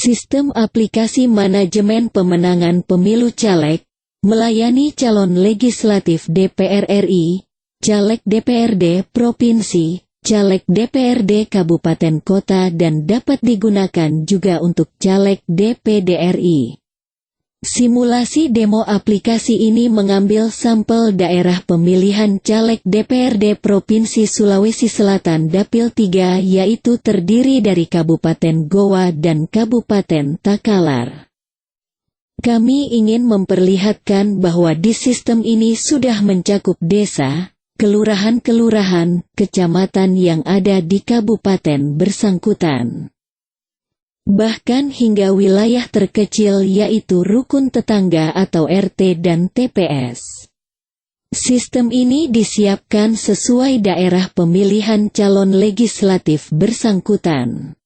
Sistem aplikasi manajemen pemenangan pemilu caleg, melayani calon legislatif DPR RI, caleg DPRD Provinsi, caleg DPRD Kabupaten Kota dan dapat digunakan juga untuk caleg DPD RI. Simulasi demo aplikasi ini mengambil sampel daerah pemilihan caleg DPRD Provinsi Sulawesi Selatan Dapil 3 yaitu terdiri dari Kabupaten Goa dan Kabupaten Takalar. Kami ingin memperlihatkan bahwa di sistem ini sudah mencakup desa, kelurahan-kelurahan, kecamatan yang ada di kabupaten bersangkutan. Bahkan hingga wilayah terkecil yaitu rukun tetangga atau RT dan TPS. Sistem ini disiapkan sesuai daerah pemilihan calon legislatif bersangkutan,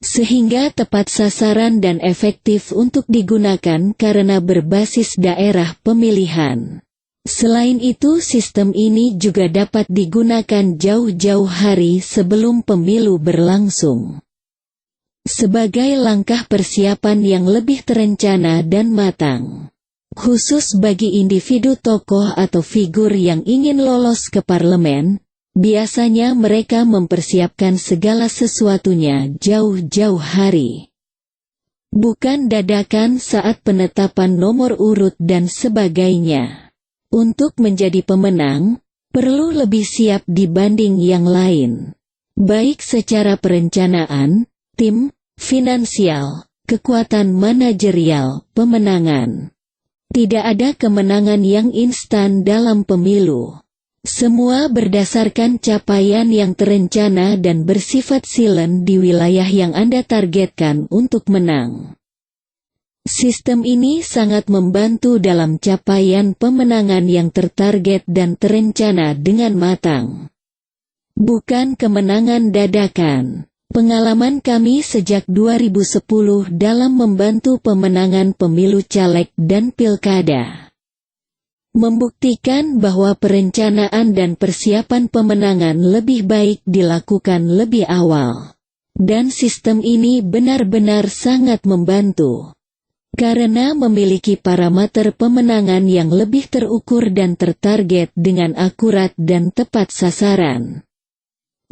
sehingga tepat sasaran dan efektif untuk digunakan karena berbasis daerah pemilihan. Selain itu, sistem ini juga dapat digunakan jauh-jauh hari sebelum pemilu berlangsung, sebagai langkah persiapan yang lebih terencana dan matang. Khusus bagi individu tokoh atau figur yang ingin lolos ke parlemen, biasanya mereka mempersiapkan segala sesuatunya jauh-jauh hari. Bukan dadakan saat penetapan nomor urut dan sebagainya. Untuk menjadi pemenang, perlu lebih siap dibanding yang lain. Baik secara perencanaan, tim, finansial, kekuatan manajerial, pemenangan. Tidak ada kemenangan yang instan dalam pemilu. Semua berdasarkan capaian yang terencana dan bersifat silent di wilayah yang Anda targetkan untuk menang. Sistem ini sangat membantu dalam capaian pemenangan yang tertarget dan terencana dengan matang. Bukan kemenangan dadakan. Pengalaman kami sejak 2010 dalam membantu pemenangan pemilu caleg dan pilkada membuktikan bahwa perencanaan dan persiapan pemenangan lebih baik dilakukan lebih awal. Dan sistem ini benar-benar sangat membantu, karena memiliki parameter pemenangan yang lebih terukur dan tertarget dengan akurat dan tepat sasaran.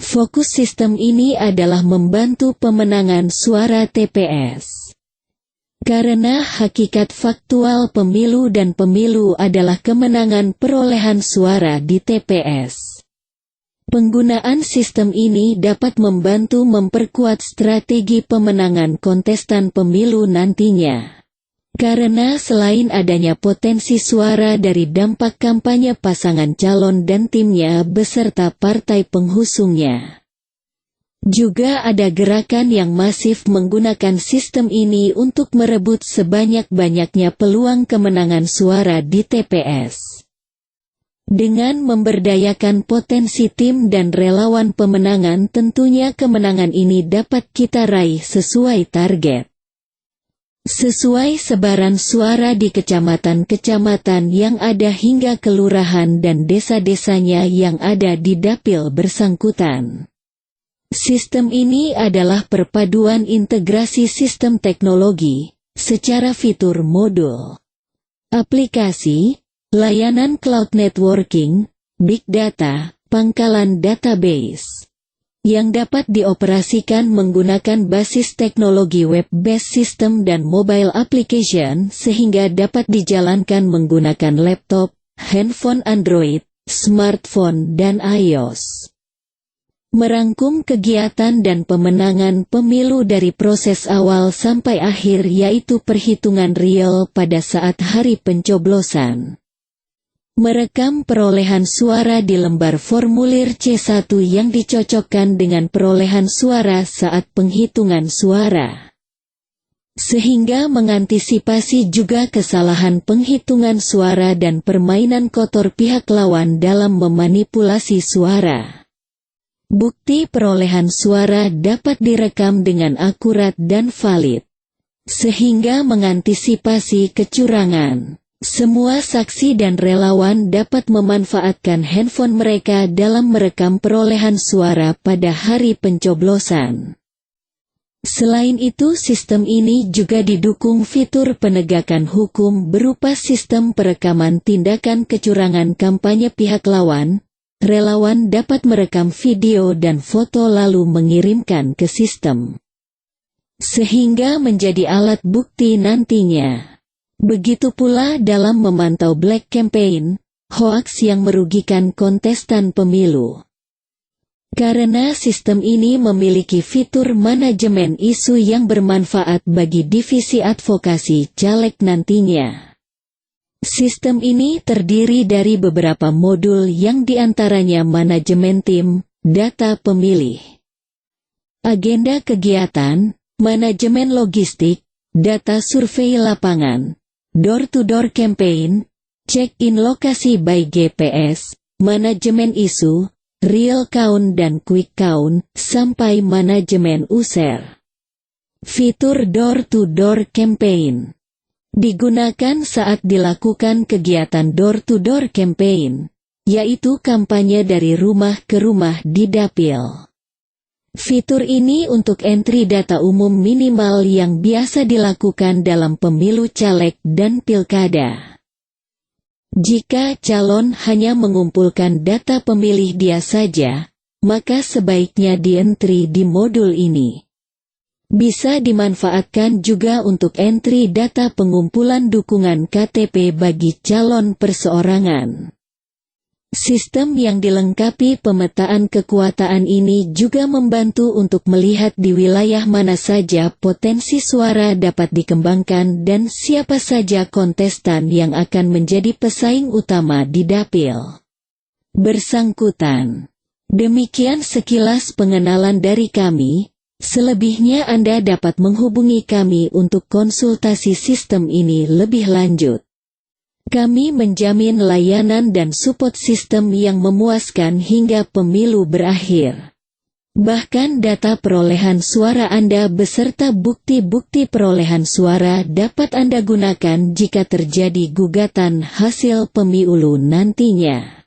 Fokus sistem ini adalah membantu pemenangan suara TPS. Karena hakikat faktual pemilu dan pemilu adalah kemenangan perolehan suara di TPS. Penggunaan sistem ini dapat membantu memperkuat strategi pemenangan kontestan pemilu nantinya. Karena selain adanya potensi suara dari dampak kampanye pasangan calon dan timnya beserta partai penghusungnya, juga ada gerakan yang masif menggunakan sistem ini untuk merebut sebanyak-banyaknya peluang kemenangan suara di TPS. Dengan memberdayakan potensi tim dan relawan pemenangan, tentunya kemenangan ini dapat kita raih sesuai target. Sesuai sebaran suara di kecamatan-kecamatan yang ada hingga kelurahan dan desa-desanya yang ada di dapil bersangkutan. Sistem ini adalah perpaduan integrasi sistem teknologi, secara fitur modul, aplikasi, layanan cloud networking, big data, pangkalan database, yang dapat dioperasikan menggunakan basis teknologi web-based system dan mobile application sehingga dapat dijalankan menggunakan laptop, handphone Android, smartphone dan iOS. Merangkum kegiatan dan pemenangan pemilu dari proses awal sampai akhir yaitu perhitungan real pada saat hari pencoblosan. Merekam perolehan suara di lembar formulir C1 yang dicocokkan dengan perolehan suara saat penghitungan suara, sehingga mengantisipasi juga kesalahan penghitungan suara dan permainan kotor pihak lawan dalam memanipulasi suara. Bukti perolehan suara dapat direkam dengan akurat dan valid, sehingga mengantisipasi kecurangan. Semua saksi dan relawan dapat memanfaatkan handphone mereka dalam merekam perolehan suara pada hari pencoblosan. Selain itu, sistem ini juga didukung fitur penegakan hukum berupa sistem perekaman tindakan kecurangan kampanye pihak lawan. Relawan dapat merekam video dan foto lalu mengirimkan ke sistem, sehingga menjadi alat bukti nantinya. Begitu pula dalam memantau black campaign, hoaks yang merugikan kontestan pemilu. Karena sistem ini memiliki fitur manajemen isu yang bermanfaat bagi divisi advokasi caleg nantinya. Sistem ini terdiri dari beberapa modul yang diantaranya manajemen tim, data pemilih, agenda kegiatan, manajemen logistik, data survei lapangan, door-to-door campaign, check-in lokasi by GPS, manajemen isu, real count dan quick count, sampai manajemen user. Fitur door-to-door campaign digunakan saat dilakukan kegiatan door-to-door campaign, yaitu kampanye dari rumah ke rumah di dapil. Fitur ini untuk entry data umum minimal yang biasa dilakukan dalam pemilu caleg dan pilkada. Jika calon hanya mengumpulkan data pemilih dia saja, maka sebaiknya di-entry di modul ini. Bisa dimanfaatkan juga untuk entry data pengumpulan dukungan KTP bagi calon perseorangan. Sistem yang dilengkapi pemetaan kekuasaan ini juga membantu untuk melihat di wilayah mana saja potensi suara dapat dikembangkan dan siapa saja kontestan yang akan menjadi pesaing utama di dapil bersangkutan. Demikian sekilas pengenalan dari kami, selebihnya Anda dapat menghubungi kami untuk konsultasi sistem ini lebih lanjut. Kami menjamin layanan dan support sistem yang memuaskan hingga pemilu berakhir. Bahkan data perolehan suara Anda beserta bukti-bukti perolehan suara dapat Anda gunakan jika terjadi gugatan hasil pemilu nantinya.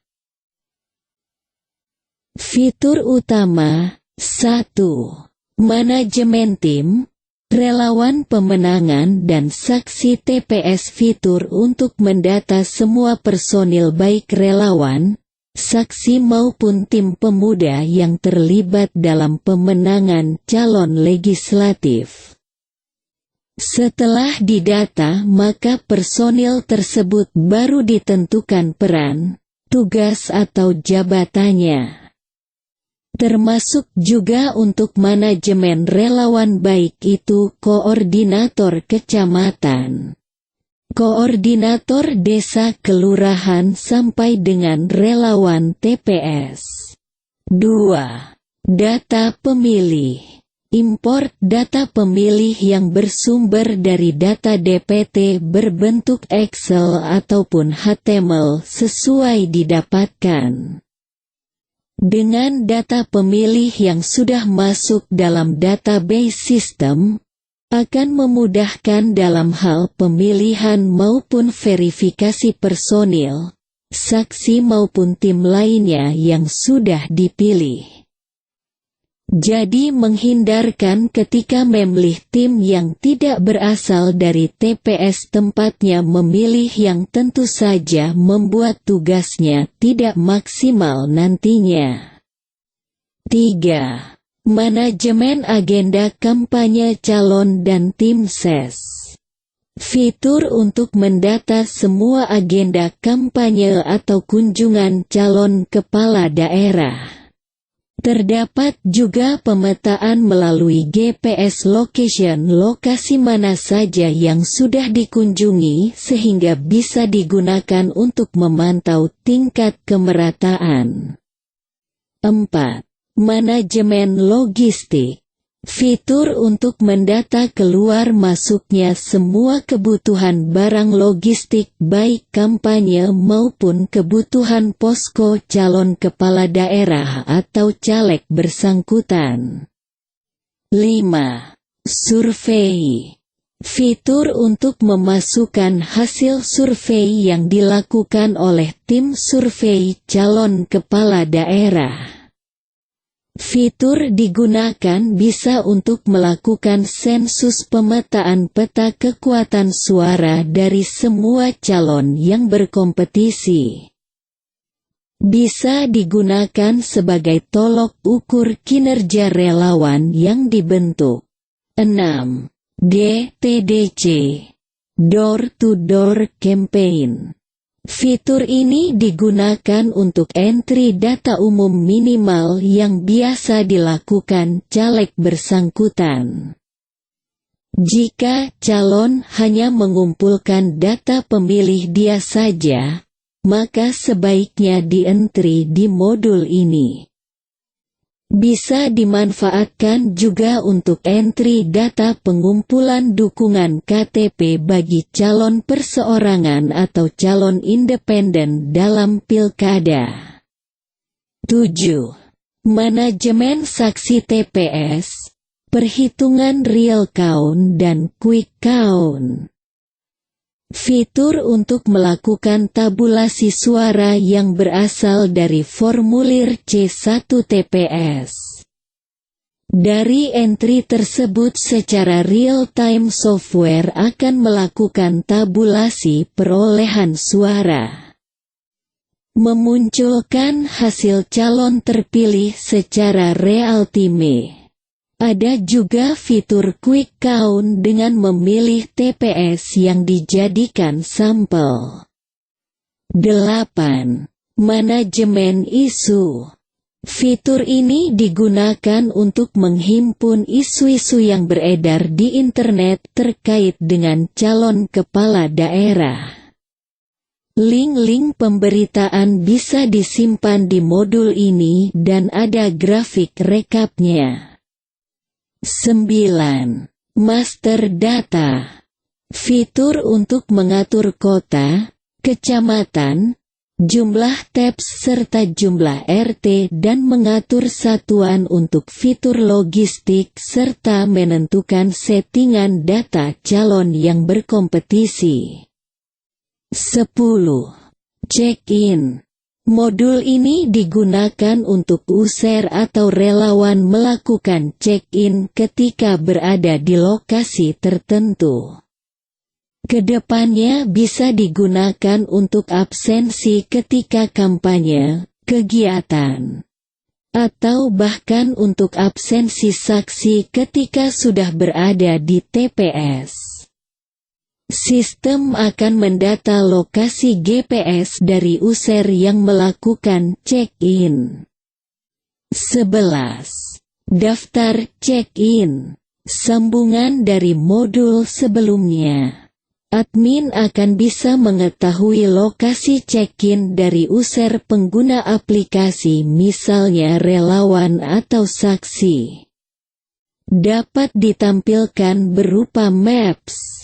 Fitur utama 1. Manajemen tim, relawan pemenangan dan saksi TPS. Fitur untuk mendata semua personil baik relawan, saksi maupun tim pemuda yang terlibat dalam pemenangan calon legislatif. Setelah didata, maka personil tersebut baru ditentukan peran, tugas atau jabatannya. Termasuk juga untuk manajemen relawan baik itu koordinator kecamatan, koordinator desa kelurahan sampai dengan relawan TPS. 2. Data pemilih. Import data pemilih yang bersumber dari data DPT berbentuk Excel ataupun HTML sesuai didapatkan. Dengan data pemilih yang sudah masuk dalam database sistem, akan memudahkan dalam hal pemilihan maupun verifikasi personil, saksi maupun tim lainnya yang sudah dipilih. Jadi menghindarkan ketika memilih tim yang tidak berasal dari TPS tempatnya memilih yang tentu saja membuat tugasnya tidak maksimal nantinya. 3. Manajemen agenda kampanye calon dan tim ses. Fitur untuk mendata semua agenda kampanye atau kunjungan calon kepala daerah. Terdapat juga pemetaan melalui GPS location lokasi mana saja yang sudah dikunjungi sehingga bisa digunakan untuk memantau tingkat kemerataan. 4. Manajemen logistik. Fitur untuk mendata keluar masuknya semua kebutuhan barang logistik baik kampanye maupun kebutuhan posko calon kepala daerah atau caleg bersangkutan. 5. Survei. Fitur untuk memasukkan hasil survei yang dilakukan oleh tim survei calon kepala daerah. Fitur digunakan bisa untuk melakukan sensus pemetaan peta kekuatan suara dari semua calon yang berkompetisi. Bisa digunakan sebagai tolok ukur kinerja relawan yang dibentuk. 6. DTDC Door-to-Door Campaign. Fitur ini digunakan untuk entry data umum minimal yang biasa dilakukan caleg bersangkutan. Jika calon hanya mengumpulkan data pemilih dia saja, maka sebaiknya di-entry di modul ini. Bisa dimanfaatkan juga untuk entry data pengumpulan dukungan KTP bagi calon perseorangan atau calon independen dalam pilkada. 7. Manajemen saksi TPS, perhitungan real count dan quick count. Fitur untuk melakukan tabulasi suara yang berasal dari formulir C1 TPS. Dari entry tersebut secara real-time software akan melakukan tabulasi perolehan suara. Memunculkan hasil calon terpilih secara real-time. Ada juga fitur quick count dengan memilih TPS yang dijadikan sampel. 8. Manajemen isu. Fitur ini digunakan untuk menghimpun isu-isu yang beredar di internet terkait dengan calon kepala daerah. Link-link pemberitaan bisa disimpan di modul ini dan ada grafik rekapnya. 9. Master Data. Fitur untuk mengatur kota, kecamatan, jumlah TAPS serta jumlah RT dan mengatur satuan untuk fitur logistik serta menentukan settingan data calon yang berkompetisi. 10. Check-in. Modul ini digunakan untuk user atau relawan melakukan check-in ketika berada di lokasi tertentu. Kedepannya bisa digunakan untuk absensi ketika kampanye, kegiatan, atau bahkan untuk absensi saksi ketika sudah berada di TPS. Sistem akan mendata lokasi GPS dari user yang melakukan check-in. 11. Daftar check-in. Sambungan dari modul sebelumnya. Admin akan bisa mengetahui lokasi check-in dari user pengguna aplikasi, misalnya relawan atau saksi. Dapat ditampilkan berupa maps,